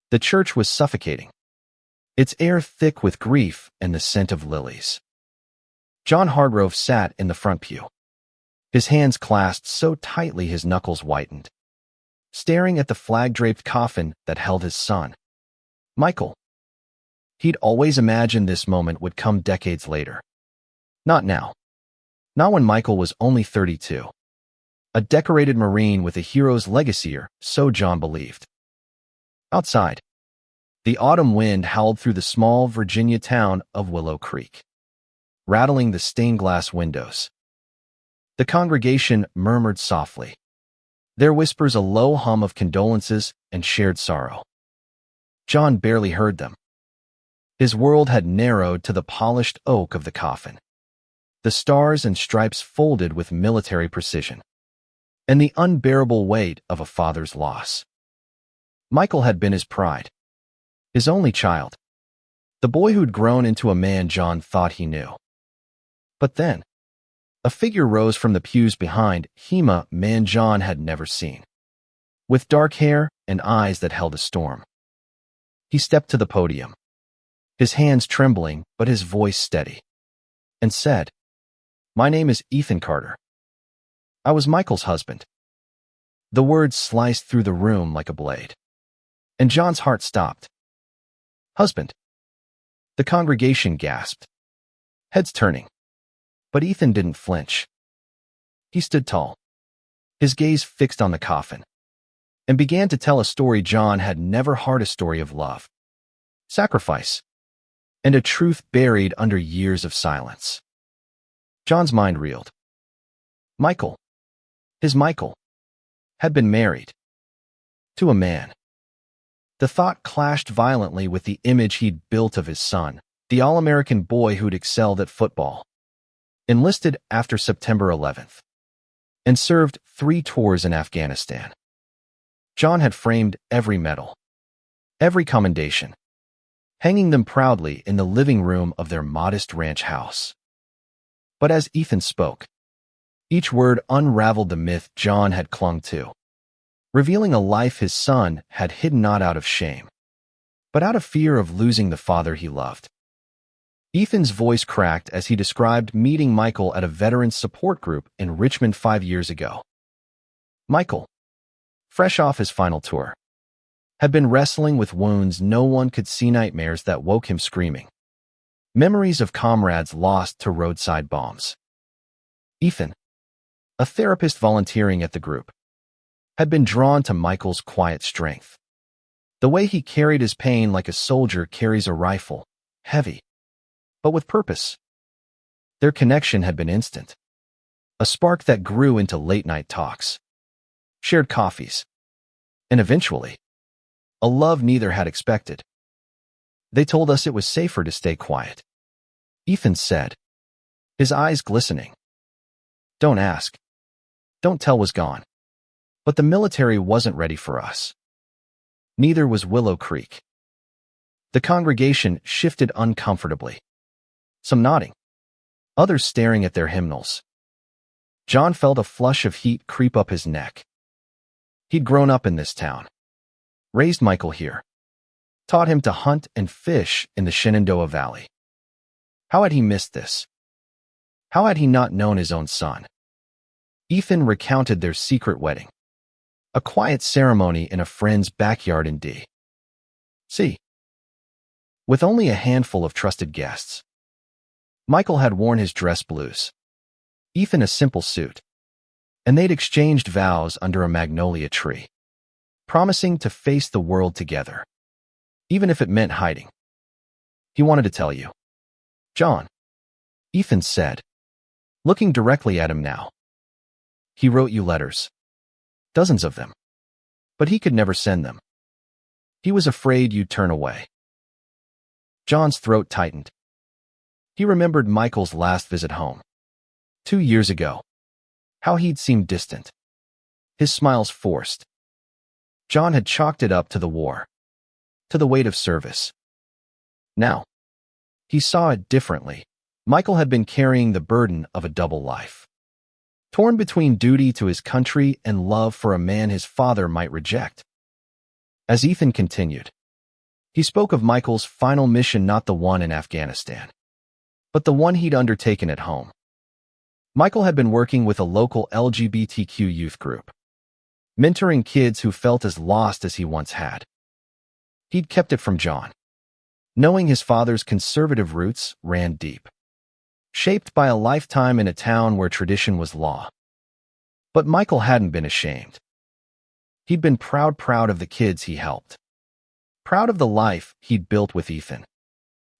The church was suffocating, its air thick with grief and the scent of lilies. John Hargrove sat in the front pew, his hands clasped so tightly his knuckles whitened, staring at the flag-draped coffin that held his son, Michael. He'd always imagined this moment would come decades later. Not now. Not when Michael was only 32. A decorated Marine with a hero's legacy, or so John believed. Outside, the autumn wind howled through the small Virginia town of Willow Creek, rattling the stained glass windows. The congregation murmured softly, their whispers a low hum of condolences and shared sorrow. John barely heard them. His world had narrowed to the polished oak of the coffin, the stars and stripes folded with military precision, and the unbearable weight of a father's loss. Michael had been his pride, his only child, the boy who'd grown into a man John thought he knew. But then, a figure rose from the pews behind him, a man John had never seen, with dark hair and eyes that held a storm. He stepped to the podium, his hands trembling but his voice steady, and said, "My name is Ethan Carter. I was Michael's husband." The words sliced through the room like a blade, and John's heart stopped. "Husband?" The congregation gasped, heads turning. But Ethan didn't flinch. He stood tall, his gaze fixed on the coffin, and began to tell a story John had never heard, a story of love, sacrifice, and a truth buried under years of silence. John's mind reeled. Michael, his Michael, had been married to a man. The thought clashed violently with the image he'd built of his son, the all-American boy who'd excelled at football, enlisted after September 11th, and served 3 tours in Afghanistan. John had framed every medal, every commendation, hanging them proudly in the living room of their modest ranch house. But as Ethan spoke, each word unraveled the myth John had clung to, revealing a life his son had hidden not out of shame, but out of fear of losing the father he loved. Ethan's voice cracked as he described meeting Michael at a veterans support group in Richmond 5 years ago. Michael, fresh off his final tour, had been wrestling with wounds no one could see, nightmares that woke him screaming, memories of comrades lost to roadside bombs. Ethan, a therapist volunteering at the group, had been drawn to Michael's quiet strength, the way he carried his pain like a soldier carries a rifle, heavy, but with purpose. Their connection had been instant, a spark that grew into late-night talks, shared coffees, and eventually, a love neither had expected. They told us it was safer to stay quiet, Ethan said, his eyes glistening. Don't ask. Don't tell was gone. But the military wasn't ready for us. Neither was Willow Creek. The congregation shifted uncomfortably, some nodding, others staring at their hymnals. John felt a flush of heat creep up his neck. He'd grown up in this town, raised Michael here, taught him to hunt and fish in the Shenandoah Valley. How had he missed this? How had he not known his own son? Ethan recounted their secret wedding, a quiet ceremony in a friend's backyard in D.C., with only a handful of trusted guests. Michael had worn his dress blues, Ethan a simple suit, and they'd exchanged vows under a magnolia tree, promising to face the world together, even if it meant hiding. He wanted to tell you, John, Ethan said, looking directly at him now. He wrote you letters, dozens of them, but he could never send them. He was afraid you'd turn away. John's throat tightened. He remembered Michael's last visit home, 2 years ago, how he'd seemed distant, his smiles forced. John had chalked it up to the war, to the weight of service. Now, he saw it differently. Michael had been carrying the burden of a double life, torn between duty to his country and love for a man his father might reject. As Ethan continued, He spoke of Michael's final mission, not the one in Afghanistan, but the one he'd undertaken at home. Michael had been working with a local LGBTQ youth group, mentoring kids who felt as lost as he once had. He'd kept it from John, knowing his father's conservative roots ran deep, shaped by a lifetime in a town where tradition was law. But Michael hadn't been ashamed. He'd been proud of the kids he helped, proud of the life he'd built with Ethan,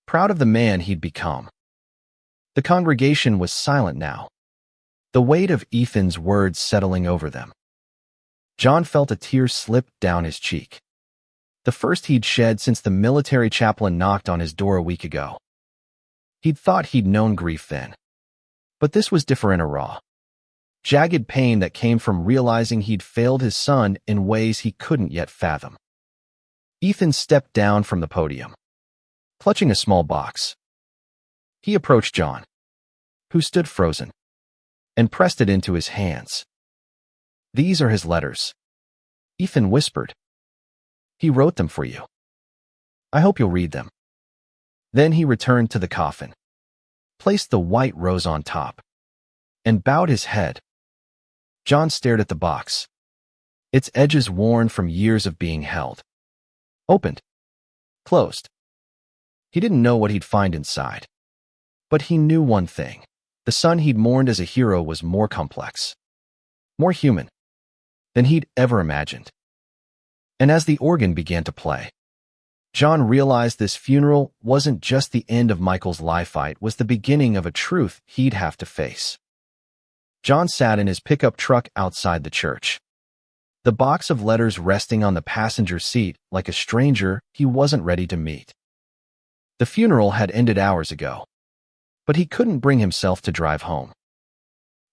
proud of the man he'd become. The congregation was silent now, the weight of Ethan's words settling over them. John felt a tear slip down his cheek, the first he'd shed since the military chaplain knocked on his door a week ago. He'd thought he'd known grief then, but this was different, a raw, jagged pain that came from realizing he'd failed his son in ways he couldn't yet fathom. Ethan stepped down from the podium, clutching a small box. He approached John, who stood frozen, and pressed it into his hands. "These are his letters," Ethan whispered. "He wrote them for you. I hope you'll read them." Then he returned to the coffin, placed the white rose on top, and bowed his head. John stared at the box, its edges worn from years of being held. Opened. Closed. He didn't know what he'd find inside, but he knew one thing. The son he'd mourned as a hero was more complex, more human than he'd ever imagined. And as the organ began to play, John realized this funeral wasn't just the end of Michael's life, it was the beginning of a truth he'd have to face. John sat in his pickup truck outside the church, the box of letters resting on the passenger seat like a stranger he wasn't ready to meet. The funeral had ended hours ago, but he couldn't bring himself to drive home.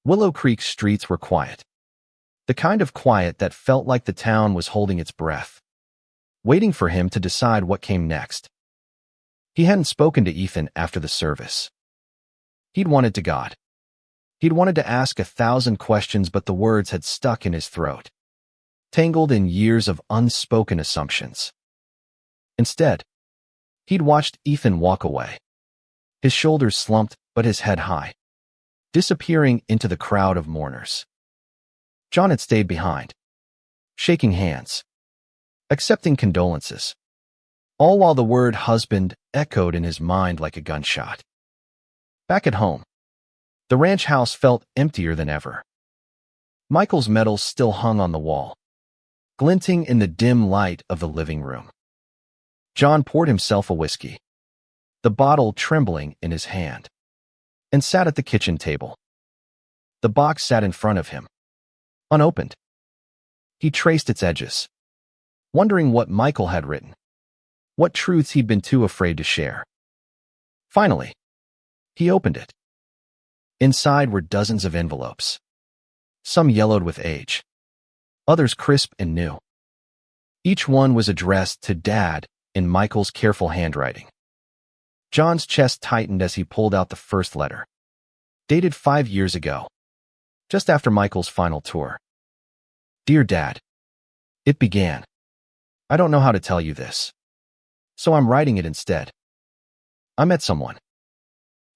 Willow Creek's streets were quiet, the kind of quiet that felt like the town was holding its breath, waiting for him to decide what came next. He hadn't spoken to Ethan after the service. He'd wanted to God. He'd wanted to ask 1,000 questions, but the words had stuck in his throat, tangled in years of unspoken assumptions. Instead, he'd watched Ethan walk away, his shoulders slumped but his head high, disappearing into the crowd of mourners. John had stayed behind, shaking hands, accepting condolences, all while the word husband echoed in his mind like a gunshot. Back at home, the ranch house felt emptier than ever. Michael's medals still hung on the wall, glinting in the dim light of the living room. John poured himself a whiskey, the bottle trembling in his hand, and sat at the kitchen table. The box sat in front of him, unopened. He traced its edges, wondering what Michael had written, what truths he'd been too afraid to share. Finally, he opened it. Inside were dozens of envelopes, some yellowed with age, others crisp and new. Each one was addressed to Dad in Michael's careful handwriting. John's chest tightened as he pulled out the first letter, dated 5 years ago, just after Michael's final tour. "Dear Dad," it began. "I don't know how to tell you this, so I'm writing it instead. I met someone.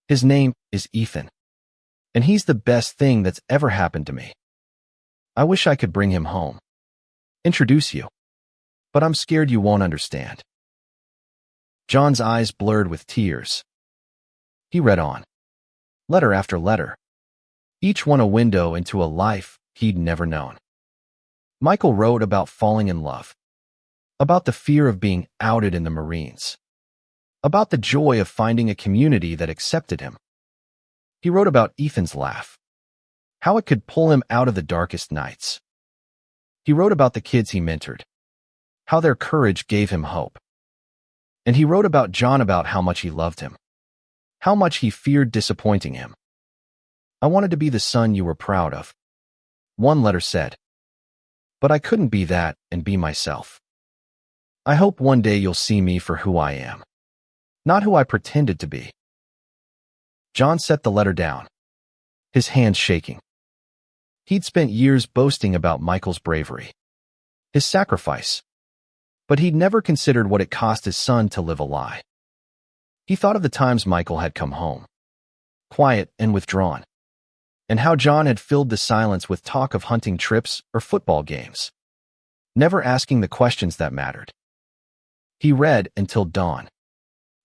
His name is Ethan, and he's the best thing that's ever happened to me. I wish I could bring him home, introduce you, but I'm scared you won't understand." John's eyes blurred with tears. He read on, letter after letter, each one a window into a life he'd never known. Michael wrote about falling in love, about the fear of being outed in the Marines, about the joy of finding a community that accepted him. He wrote about Ethan's laugh, how it could pull him out of the darkest nights. He wrote about the kids he mentored, how their courage gave him hope. And he wrote about John, about how much he loved him, how much he feared disappointing him. "I wanted to be the son you were proud of," one letter said, "but I couldn't be that and be myself. I hope one day you'll see me for who I am, not who I pretended to be." John set the letter down, his hands shaking. He'd spent years boasting about Michael's bravery, his sacrifice, But he'd never considered what it cost his son to live a lie. He thought of the times Michael had come home, quiet and withdrawn, and how John had filled the silence with talk of hunting trips or football games, never asking the questions that mattered. He read until dawn,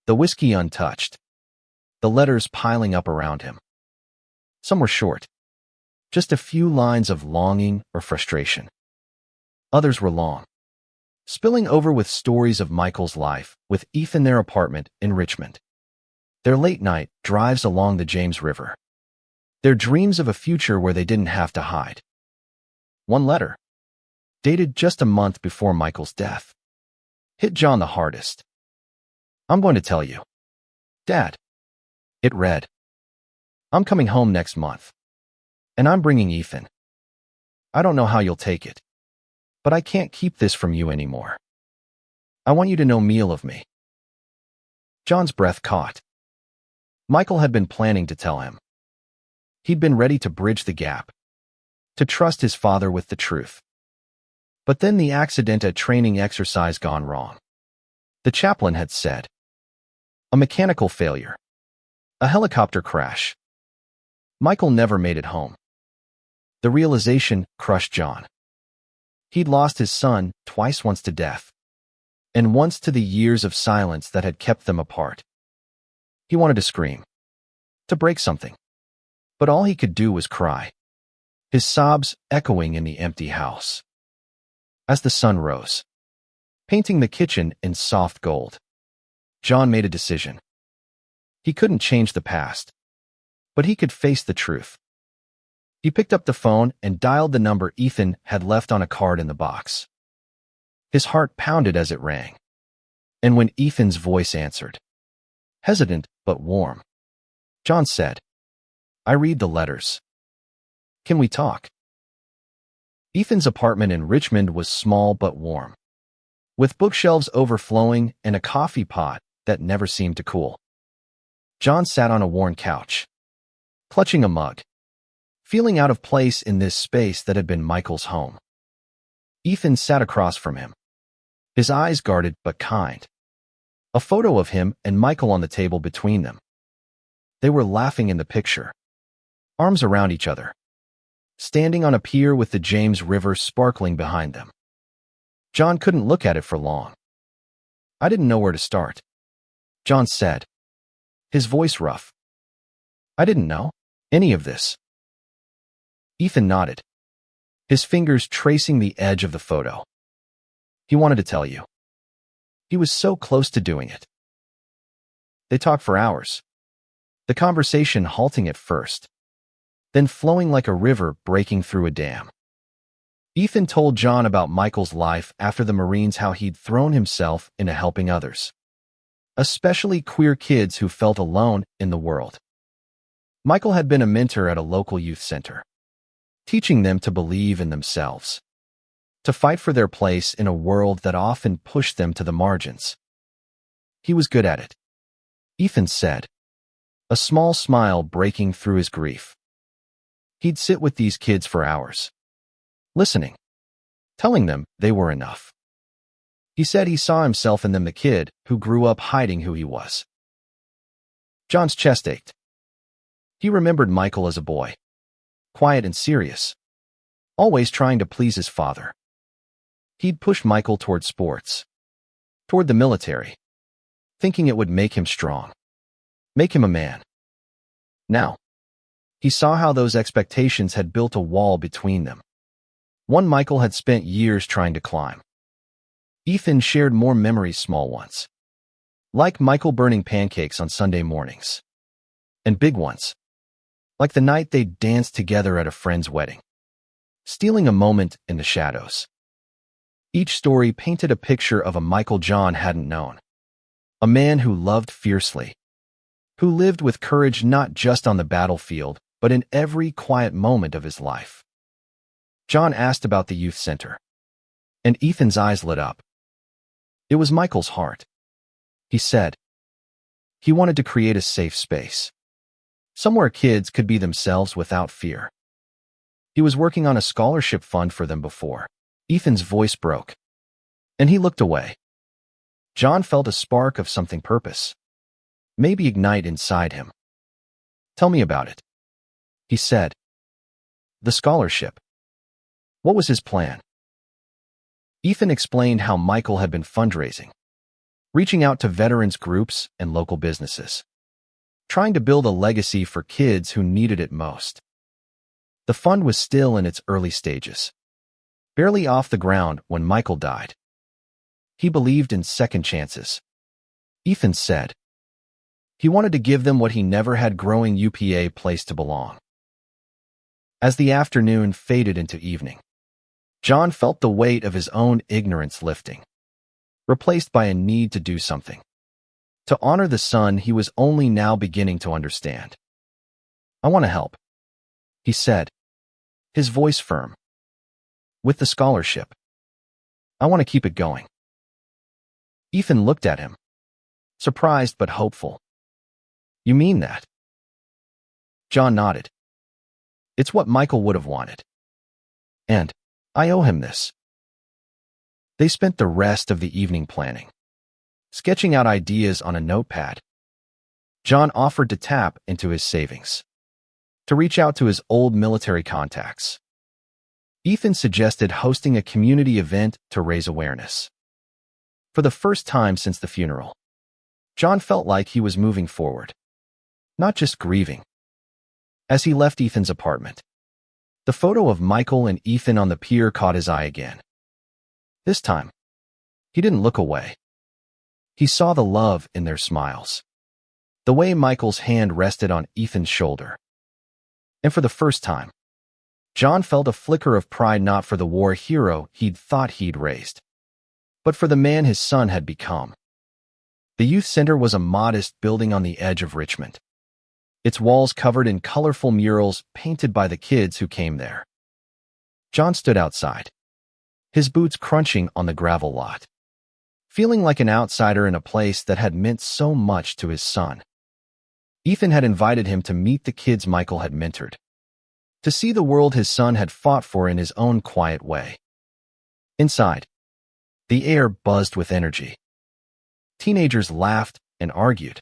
the whiskey untouched, the letters piling up around him. Some were short, just a few lines of longing or frustration. Others were long, spilling over with stories of Michael's life with Eve in their apartment in Richmond, their late-night drives along the James River, their dreams of a future where they didn't have to hide. One letter, dated just a month before Michael's death, hit John the hardest. "I'm going to tell you, Dad," it read. "I'm coming home next month, and I'm bringing Ethan. I don't know how you'll take it, but I can't keep this from you anymore. I want you to know meal of me." John's breath caught. Michael had been planning to tell him. He'd been ready to bridge the gap, to trust his father with the truth. But then the accident at training exercise gone wrong. The chaplain had said, a mechanical failure, a helicopter crash. Michael never made it home. The realization crushed John. He'd lost his son twice, once to death, and once to the years of silence that had kept them apart. He wanted to scream, to break something, but all he could do was cry, his sobs echoing in the empty house. As the sun rose, painting the kitchen in soft gold, John made a decision. He couldn't change the past, but he could face the truth. He picked up the phone and dialed the number Ethan had left on a card in the box. His heart pounded as it rang. And when Ethan's voice answered, hesitant but warm, John said, "I read the letters. Can we talk?" Ethan's apartment in Richmond was small but warm, with bookshelves overflowing and a coffee pot that never seemed to cool. John sat on a worn couch, clutching a mug, feeling out of place in this space that had been Michael's home. Ethan sat across from him, his eyes guarded but kind, a photo of him and Michael on the table between them. They were laughing in the picture, arms around each other, standing on a pier with the James River sparkling behind them. John couldn't look at it for long. "I didn't know where to start," John said, his voice rough. "I didn't know any of this." Ethan nodded, his fingers tracing the edge of the photo. "He wanted to tell you. He was so close to doing it." They talked for hours, the conversation halting at first, then flowing like a river breaking through a dam. Ethan told John about Michael's life after the Marines, how he'd thrown himself into helping others, especially queer kids who felt alone in the world. Michael had been a mentor at a local youth center, teaching them to believe in themselves, to fight for their place in a world that often pushed them to the margins. He was good at it, Ethan said, a small smile breaking through his grief. He'd sit with these kids for hours, listening, telling them they were enough. He said he saw himself in them, the kid who grew up hiding who he was. John's chest ached. He remembered Michael as a boy, quiet and serious, always trying to please his father. He'd push Michael toward sports, toward the military, thinking it would make him strong, make him a man. Now, he saw how those expectations had built a wall between them, one Michael had spent years trying to climb. Ethan shared more memories, small ones, like Michael burning pancakes on Sunday mornings, and big ones, like the night they danced together at a friend's wedding, stealing a moment in the shadows. Each story painted a picture of a Michael John hadn't known, a man who loved fiercely, who lived with courage not just on the battlefield, but in every quiet moment of his life. John asked about the youth center, and Ethan's eyes lit up. It was Michael's heart. He said he wanted to create a safe space, somewhere kids could be themselves without fear. He was working on a scholarship fund for them before. Ethan's voice broke. and he looked away. John felt a spark of something purpose, maybe ignite inside him. "Tell me about it," he said. "The scholarship. What was his plan?" Ethan explained how Michael had been fundraising, reaching out to veterans groups and local businesses, trying to build a legacy for kids who needed it most. The fund was still in its early stages, barely off the ground when Michael died. He believed in second chances. Ethan said he wanted to give them what he never had growing up a place to belong. As the afternoon faded into evening, John felt the weight of his own ignorance lifting, replaced by a need to do something, to honor the son he was only now beginning to understand. "I want to help," he said, his voice firm. "With the scholarship. I want to keep it going." Ethan looked at him, surprised but hopeful. "You mean that?" John nodded. "It's what Michael would have wanted. And I owe him this." They spent the rest of the evening planning, sketching out ideas on a notepad. John offered to tap into his savings, to reach out to his old military contacts. Ethan suggested hosting a community event to raise awareness. For the first time since the funeral, John felt like he was moving forward, not just grieving. As he left Ethan's apartment, the photo of Michael and Ethan on the pier caught his eye again. This time, he didn't look away. He saw the love in their smiles, the way Michael's hand rested on Ethan's shoulder. And for the first time, John felt a flicker of pride, not for the war hero he'd thought he'd raised, but for the man his son had become. The youth center was a modest building on the edge of Richmond, its walls covered in colorful murals painted by the kids who came there. John stood outside, his boots crunching on the gravel lot, feeling like an outsider in a place that had meant so much to his son. Ethan had invited him to meet the kids Michael had mentored, to see the world his son had fought for in his own quiet way. Inside, the air buzzed with energy. Teenagers laughed and argued.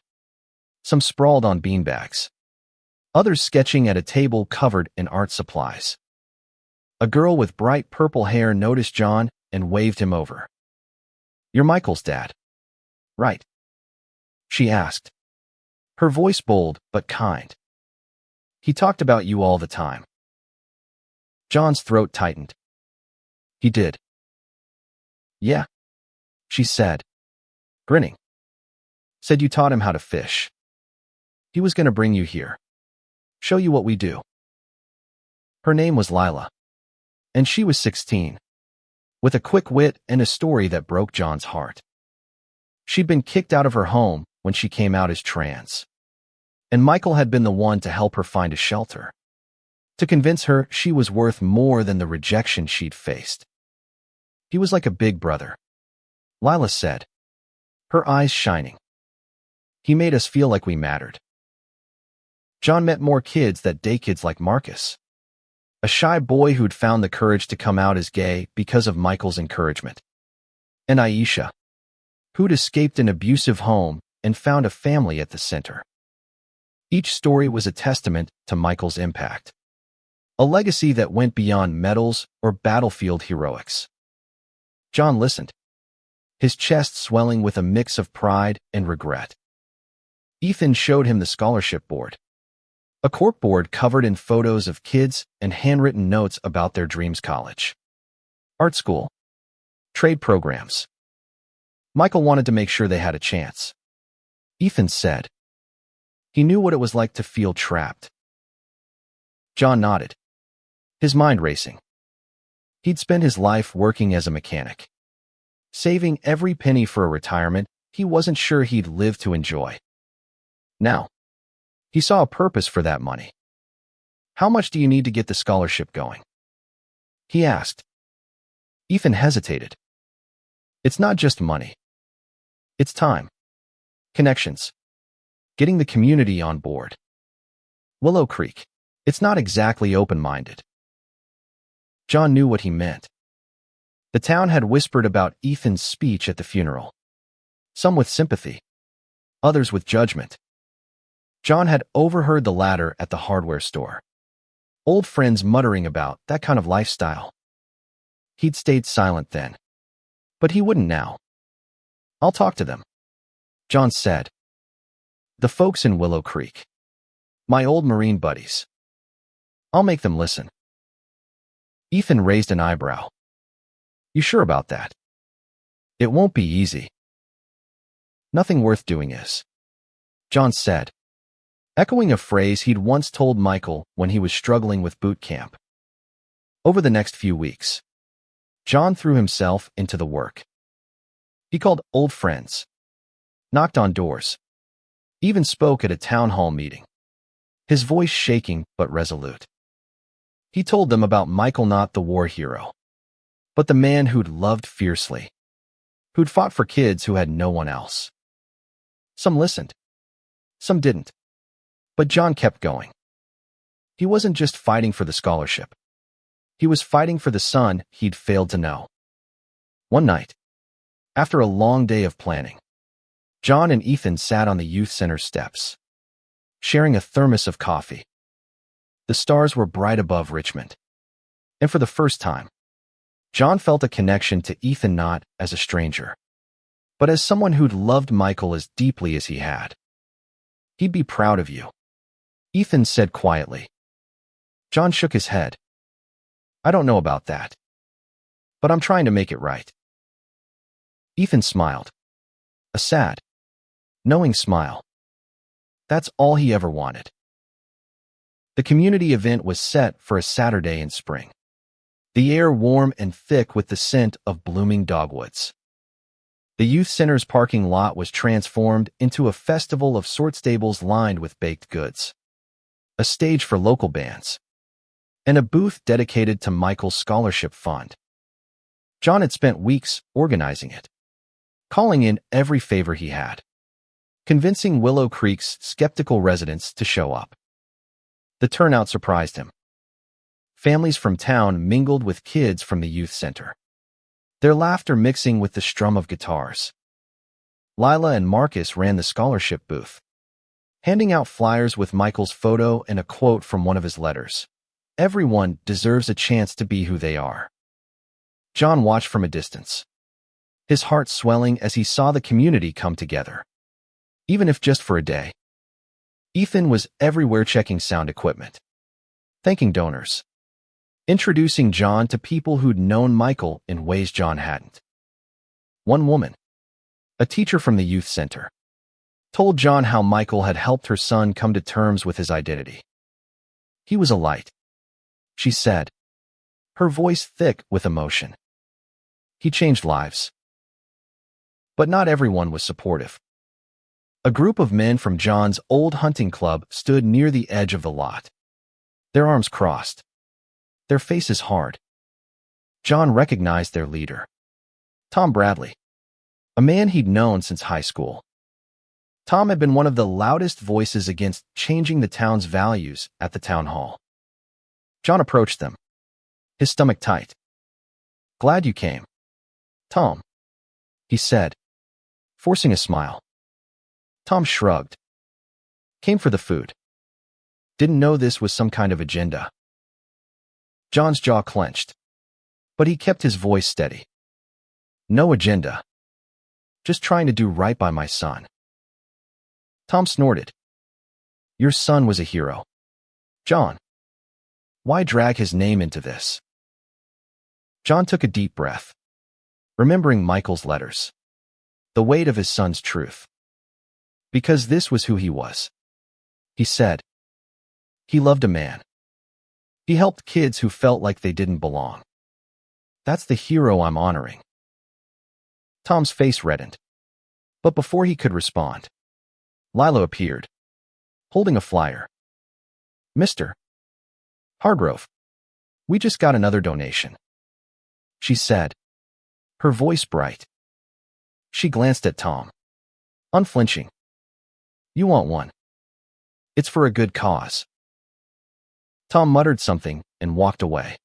Some sprawled on beanbags, others sketching at a table covered in art supplies. A girl with bright purple hair noticed John and waved him over. "You're Michael's dad, right?" she asked, her voice bold but kind. "He talked about you all the time." John's throat tightened. "He did?" "Yeah," she said, grinning. "Said you taught him how to fish. He was going to bring you here, show you what we do." Her name was Lila, and she was 16, with a quick wit and a story that broke John's heart. She'd been kicked out of her home when she came out as trans, and Michael had been the one to help her find a shelter, to convince her she was worth more than the rejection she'd faced. "He was like a big brother," Lila said, her eyes shining. "He made us feel like we mattered." John met more kids that day, kids like Marcus, a shy boy who'd found the courage to come out as gay because of Michael's encouragement, and Aisha, who'd escaped an abusive home and found a family at the center. Each story was a testament to Michael's impact, a legacy that went beyond medals or battlefield heroics. John listened, his chest swelling with a mix of pride and regret. Ethan showed him the scholarship board, a corkboard covered in photos of kids and handwritten notes about their dreams: college, art school, trade programs. Michael wanted to make sure they had a chance. Ethan said he knew what it was like to feel trapped. John nodded, his mind racing. He'd spent his life working as a mechanic, saving every penny for a retirement he wasn't sure he'd live to enjoy. Now, he saw a purpose for that money. "How much do you need to get the scholarship going?" he asked. Ethan hesitated. "It's not just money. It's time, connections, getting the community on board. Willow Creek, it's not exactly open-minded." John knew what he meant. The town had whispered about Ethan's speech at the funeral, some with sympathy, others with judgment. John had overheard the latter at the hardware store. Old friends muttering about that kind of lifestyle. He'd stayed silent then, but he wouldn't now. "I'll talk to them," John said. "The folks in Willow Creek. My old Marine buddies. I'll make them listen." Ethan raised an eyebrow. "You sure about that? It won't be easy." "Nothing worth doing is," John said, echoing a phrase he'd once told Michael when he was struggling with boot camp. Over the next few weeks, John threw himself into the work. He called old friends, knocked on doors, even spoke at a town hall meeting, his voice shaking but resolute. He told them about Michael, not the war hero, but the man who'd loved fiercely, who'd fought for kids who had no one else. Some listened, some didn't, but John kept going. He wasn't just fighting for the scholarship. He was fighting for the son he'd failed to know. One night, after a long day of planning, John and Ethan sat on the youth center steps, sharing a thermos of coffee. The stars were bright above Richmond, and for the first time, John felt a connection to Ethan, not as a stranger, but as someone who'd loved Michael as deeply as he had. "He'd be proud of you," Ethan said quietly. John shook his head. "I don't know about that, but I'm trying to make it right." Ethan smiled. A sad, knowing smile. That's all he ever wanted. The community event was set for a Saturday in spring. The air warm and thick with the scent of blooming dogwoods. The youth center's parking lot was transformed into a festival of sort, stables lined with baked goods, a stage for local bands, and a booth dedicated to Michael's scholarship fund. John had spent weeks organizing it, calling in every favor he had, convincing Willow Creek's skeptical residents to show up. The turnout surprised him. Families from town mingled with kids from the youth center, their laughter mixing with the strum of guitars. Lila and Marcus ran the scholarship booth, handing out flyers with Michael's photo and a quote from one of his letters. "Everyone deserves a chance to be who they are." John watched from a distance, his heart swelling as he saw the community come together, even if just for a day. Ethan was everywhere, checking sound equipment, thanking donors, introducing John to people who'd known Michael in ways John hadn't. One woman, a teacher from the youth center, told John how Michael had helped her son come to terms with his identity. "He was a light," she said, her voice thick with emotion. "He changed lives." But not everyone was supportive. A group of men from John's old hunting club stood near the edge of the lot, their arms crossed, their faces hard. John recognized their leader, Tom Bradley, a man he'd known since high school. Tom had been one of the loudest voices against changing the town's values at the town hall. John approached them, his stomach tight. "Glad you came, Tom," he said, forcing a smile. Tom shrugged. "Came for the food. Didn't know this was some kind of agenda." John's jaw clenched, but he kept his voice steady. "No agenda. Just trying to do right by my son." Tom snorted. "Your son was a hero, John. Why drag his name into this?" John took a deep breath, remembering Michael's letters, the weight of his son's truth. "Because this was who he was," he said. "He loved a man. He helped kids who felt like they didn't belong. That's the hero I'm honoring." Tom's face reddened, but before he could respond, Lila appeared, holding a flyer. "Mr. Hargrove, we just got another donation," she said, her voice bright. She glanced at Tom, unflinching. "You want one? It's for a good cause." Tom muttered something and walked away,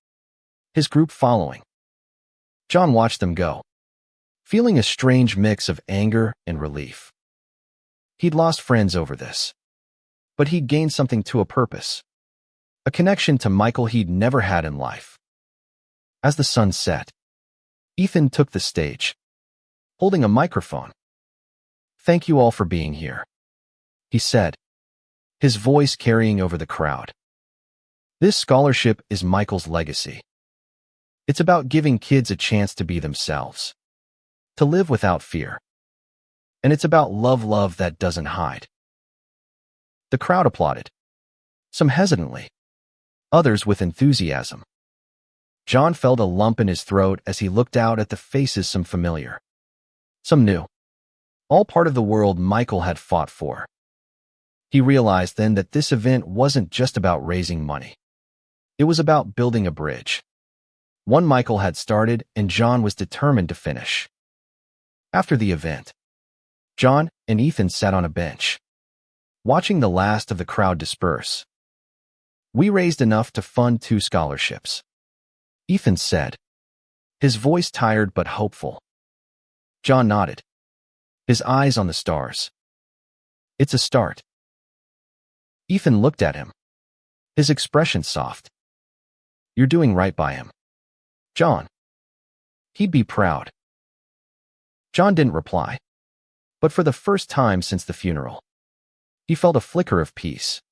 his group following. John watched them go, feeling a strange mix of anger and relief. He'd lost friends over this, but he'd gained something to a purpose, a connection to Michael he'd never had in life. As the sun set, Ethan took the stage, holding a microphone. "Thank you all for being here," he said, his voice carrying over the crowd. "This scholarship is Michael's legacy. It's about giving kids a chance to be themselves, to live without fear. And it's about love that doesn't hide." The crowd applauded, some hesitantly, others with enthusiasm. John felt a lump in his throat as he looked out at the faces, some familiar, some new, all part of the world Michael had fought for. He realized then that this event wasn't just about raising money. It was about building a bridge, one Michael had started and John was determined to finish. After the event, John and Ethan sat on a bench, watching the last of the crowd disperse. "We raised enough to fund 2 scholarships," Ethan said, his voice tired but hopeful. John nodded, his eyes on the stars. "It's a start." Ethan looked at him, his expression soft. "You're doing right by him, John. He'd be proud." John didn't reply, but for the first time since the funeral, he felt a flicker of peace.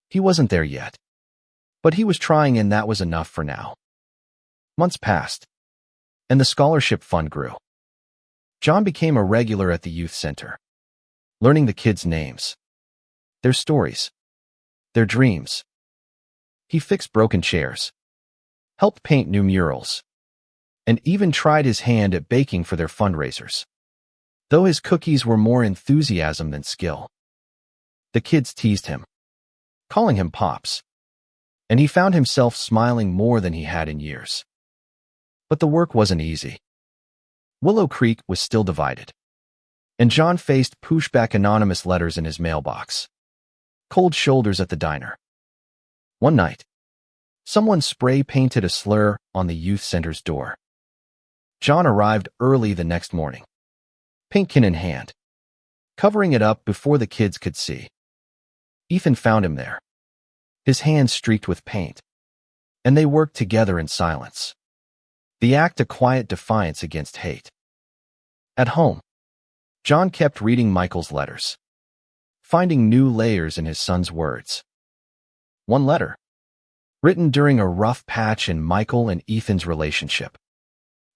He wasn't there yet, but he was trying, and that was enough for now. Months passed, and the scholarship fund grew. John became a regular at the youth center, learning the kids' names, their stories, their dreams. He fixed broken chairs, helped paint new murals, and even tried his hand at baking for their fundraisers, though his cookies were more enthusiasm than skill. The kids teased him, calling him Pops, and he found himself smiling more than he had in years. But the work wasn't easy. Willow Creek was still divided, and John faced pushback anonymous letters in his mailbox, cold shoulders at the diner. One night, someone spray-painted a slur on the youth center's door. John arrived early the next morning, paint can in hand, covering it up before the kids could see. Ethan found him there, his hands streaked with paint, and they worked together in silence, the act a quiet defiance against hate. At home, John kept reading Michael's letters, finding new layers in his son's words. One letter, written during a rough patch in Michael and Ethan's relationship,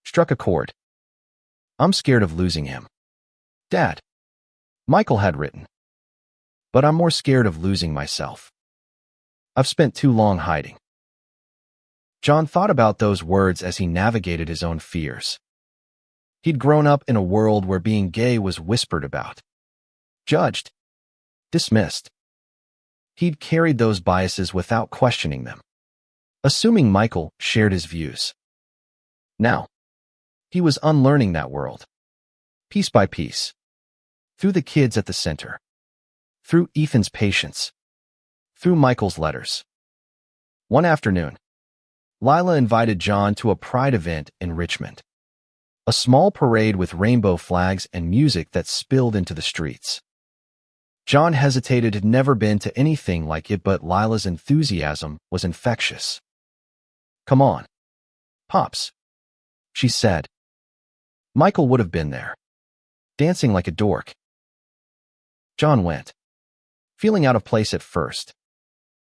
struck a chord. "I'm scared of losing him, Dad," Michael had written. "But I'm more scared of losing myself. I've spent too long hiding." John thought about those words as he navigated his own fears. He'd grown up in a world where being gay was whispered about, judged, dismissed. He'd carried those biases without questioning them, assuming Michael shared his views. Now, he was unlearning that world, piece by piece, through the kids at the center, through Ethan's patience, through Michael's letters. One afternoon, Lila invited John to a pride event in Richmond, a small parade with rainbow flags and music that spilled into the streets. John hesitated, had never been to anything like it, but Lila's enthusiasm was infectious. "Come on, Pops," she said. Michael would have been there, dancing like a dork. John went, feeling out of place at first,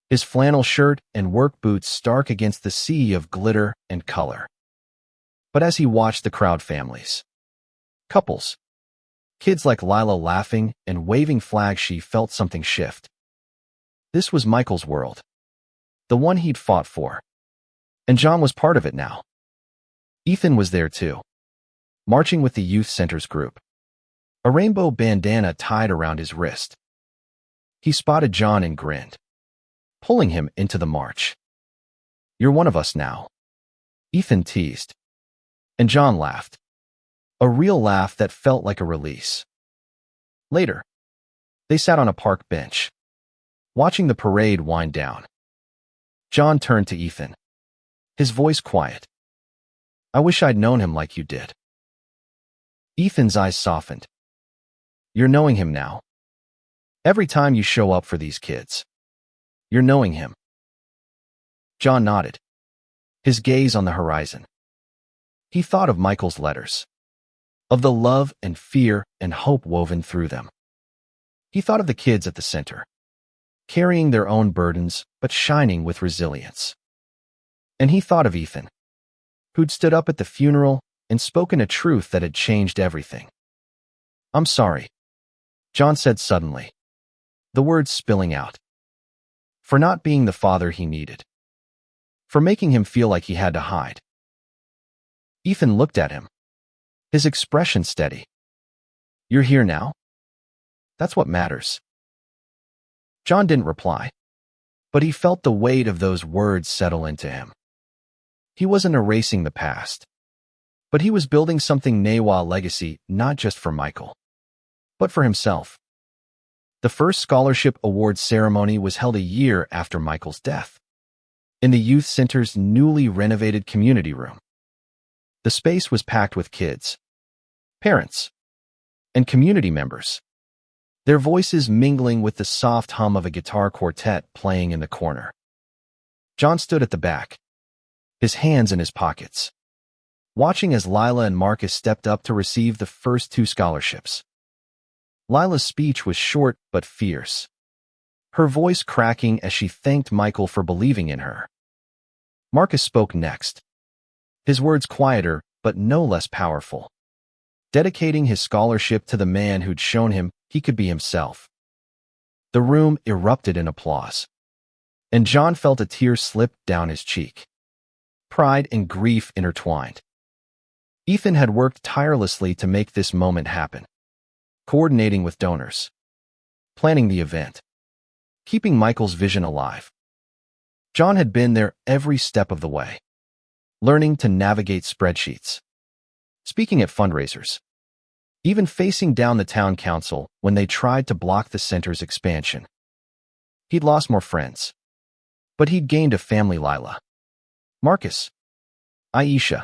his flannel shirt and work boots stark against the sea of glitter and color. But as he watched the crowd, families, couples, kids like Lila laughing and waving flags, she felt something shift. This was Michael's world, the one he'd fought for, and John was part of it now. Ethan was there too, marching with the youth center's group, a rainbow bandana tied around his wrist. He spotted John and grinned, pulling him into the march. "You're one of us now," Ethan teased, and John laughed, a real laugh that felt like a release. Later, they sat on a park bench, watching the parade wind down. John turned to Ethan, his voice quiet. I wish I'd known him like you did. Ethan's eyes softened. You're knowing him now. Every time you show up for these kids, you're knowing him. John nodded, his gaze on the horizon. He thought of Michael's letters, of the love and fear and hope woven through them. He thought of the kids at the center, carrying their own burdens but shining with resilience. And he thought of Ethan, who'd stood up at the funeral and spoken a truth that had changed everything. I'm sorry, John said suddenly, the words spilling out. For not being the father he needed. For making him feel like he had to hide. Ethan looked at him, his expression steady. You're here now? That's what matters. John didn't reply, but he felt the weight of those words settle into him. He wasn't erasing the past, but he was building something Nawa legacy not just for Michael, but for himself. The first scholarship award ceremony was held a year after Michael's death, in the youth center's newly renovated community room. The space was packed with kids, parents, and community members, their voices mingling with the soft hum of a guitar quartet playing in the corner. John stood at the back, his hands in his pockets, watching as Lila and Marcus stepped up to receive the first 2 scholarships. Lila's speech was short but fierce, her voice cracking as she thanked Michael for believing in her. Marcus spoke next, his words quieter but no less powerful, dedicating his scholarship to the man who'd shown him he could be himself. The room erupted in applause, and John felt a tear slip down his cheek. Pride and grief intertwined. Ethan had worked tirelessly to make this moment happen, coordinating with donors, planning the event, keeping Michael's vision alive. John had been there every step of the way, learning to navigate spreadsheets, speaking at fundraisers, even facing down the town council when they tried to block the center's expansion. He'd lost more friends, but he'd gained a family: Lila, Marcus, Aisha,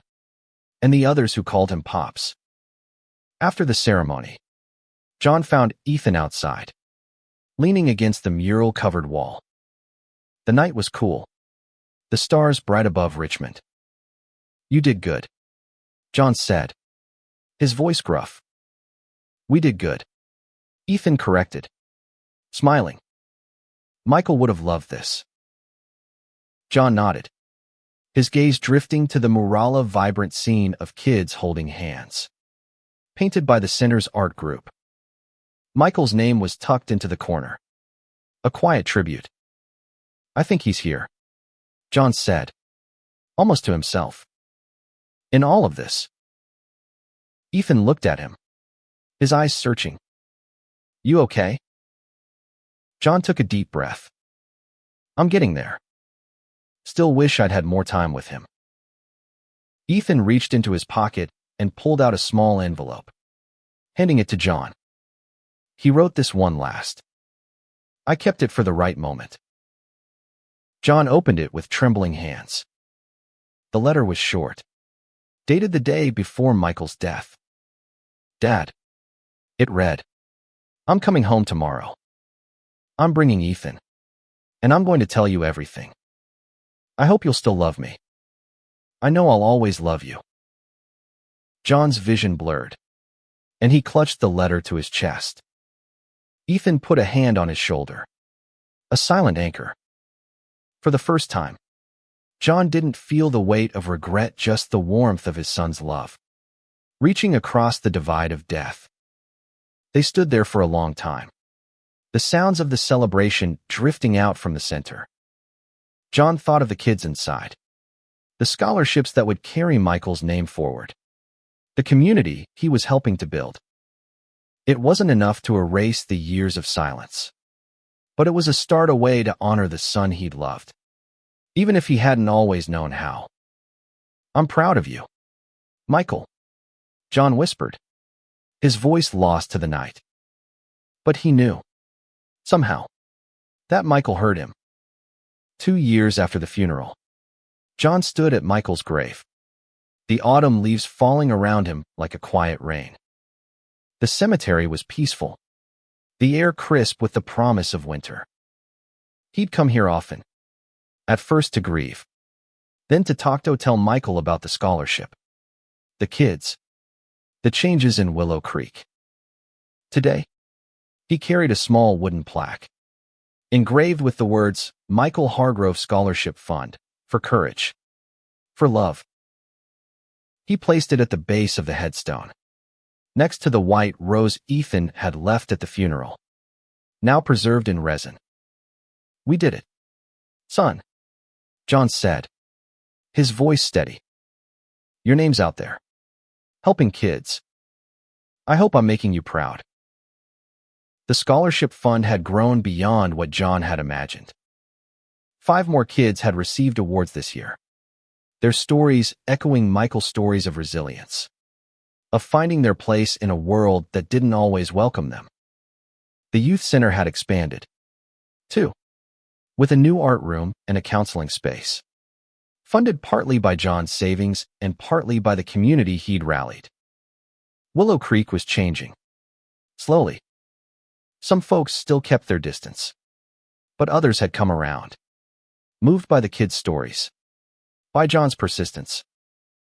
and the others who called him Pops. After the ceremony, John found Ethan outside, leaning against the mural-covered wall. The night was cool, the stars bright above Richmond. You did good, John said, his voice gruff. We did good, Ethan corrected, smiling. Michael would have loved this. John nodded, his gaze drifting to the Murala vibrant scene of kids holding hands, painted by the center's art group. Michael's name was tucked into the corner, a quiet tribute. I think he's here, John said, almost to himself. In all of this. Ethan looked at him, his eyes searching. You okay? John took a deep breath. I'm getting there. Still wish I'd had more time with him. Ethan reached into his pocket and pulled out a small envelope, handing it to John. He wrote this one last. I kept it for the right moment. John opened it with trembling hands. The letter was short, dated the day before Michael's death. Dad, it read, I'm coming home tomorrow. I'm bringing Ethan, and I'm going to tell you everything. I hope you'll still love me. I know I'll always love you. John's vision blurred, and he clutched the letter to his chest. Ethan put a hand on his shoulder, a silent anchor. For the first time, John didn't feel the weight of regret, just the warmth of his son's love, reaching across the divide of death. They stood there for a long time, the sounds of the celebration drifting out from the center. John thought of the kids inside, the scholarships that would carry Michael's name forward, the community he was helping to build. It wasn't enough to erase the years of silence, but it was a start, a way to honor the son he'd loved, even if he hadn't always known how. I'm proud of you, Michael, John whispered, his voice lost to the night. But he knew, somehow, that Michael heard him. 2 years after the funeral, John stood at Michael's grave, the autumn leaves falling around him like a quiet rain. The cemetery was peaceful, the air crisp with the promise of winter. He'd come here often, at first to grieve, then to tell Michael about the scholarship, the kids, the changes in Willow Creek. Today, he carried a small wooden plaque, engraved with the words, Michael Hargrove Scholarship Fund, for courage, for love. He placed it at the base of the headstone, next to the white rose Ethan had left at the funeral, now preserved in resin. We did it, son, John said, his voice steady. Your name's out there, helping kids. I hope I'm making you proud. The scholarship fund had grown beyond what John had imagined. 5 more kids had received awards this year, their stories echoing Michael's stories of resilience, of finding their place in a world that didn't always welcome them. The youth center had expanded, too, with a new art room and a counseling space, funded partly by John's savings and partly by the community he'd rallied. Willow Creek was changing, slowly. Some folks still kept their distance, but others had come around, moved by the kids' stories, by John's persistence,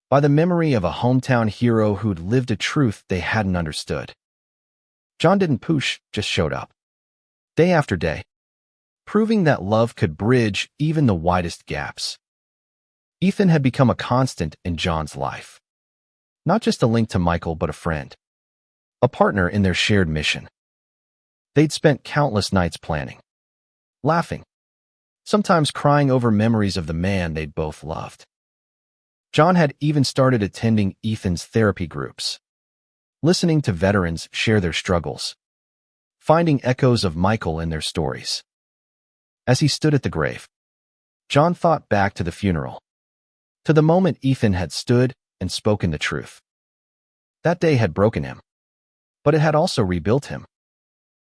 by the memory of a hometown hero who'd lived a truth they hadn't understood. John didn't push, just showed up, day after day, proving that love could bridge even the widest gaps. Ethan had become a constant in John's life, not just a link to Michael but a friend, a partner in their shared mission. They'd spent countless nights planning, laughing, sometimes crying over memories of the man they'd both loved. John had even started attending Ethan's therapy groups, listening to veterans share their struggles, finding echoes of Michael in their stories. As he stood at the grave, John thought back to the funeral, to the moment Ethan had stood and spoken the truth. That day had broken him, but it had also rebuilt him,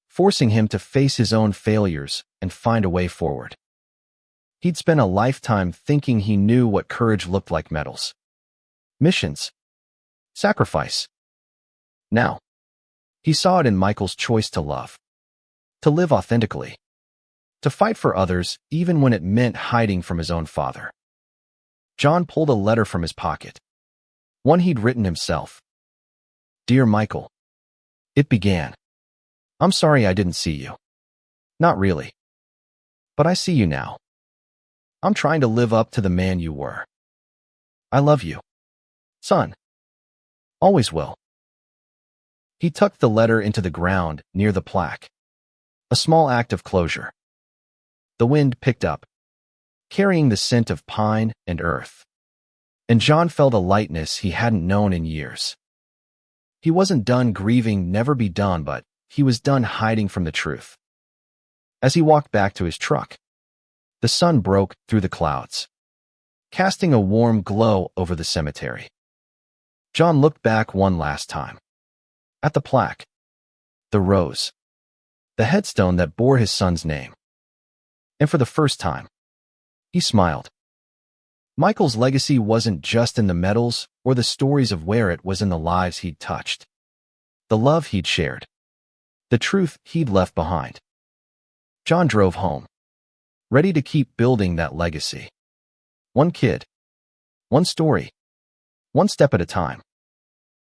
forcing him to face his own failures and find a way forward. He'd spent a lifetime thinking he knew what courage looked like: medals, missions, sacrifice. Now, he saw it in Michael's choice to love, to live authentically, to fight for others even when it meant hiding from his own father. John pulled a letter from his pocket, one he'd written himself. Dear Michael, it began. I'm sorry I didn't see you. Not really. But I see you now. I'm trying to live up to the man you were. I love you, son. Always will. He tucked the letter into the ground near the plaque, a small act of closure. The wind picked up, carrying the scent of pine and earth, and John felt a lightness he hadn't known in years. He wasn't done grieving, never be done, but he was done hiding from the truth. As he walked back to his truck, the sun broke through the clouds, casting a warm glow over the cemetery. John looked back one last time, at the plaque, the rose, the headstone that bore his son's name. And for the first time, he smiled. Michael's legacy wasn't just in the medals or the stories of where it was in the lives he'd touched, the love he'd shared, the truth he'd left behind. John drove home, ready to keep building that legacy. One kid, one story, one step at a time.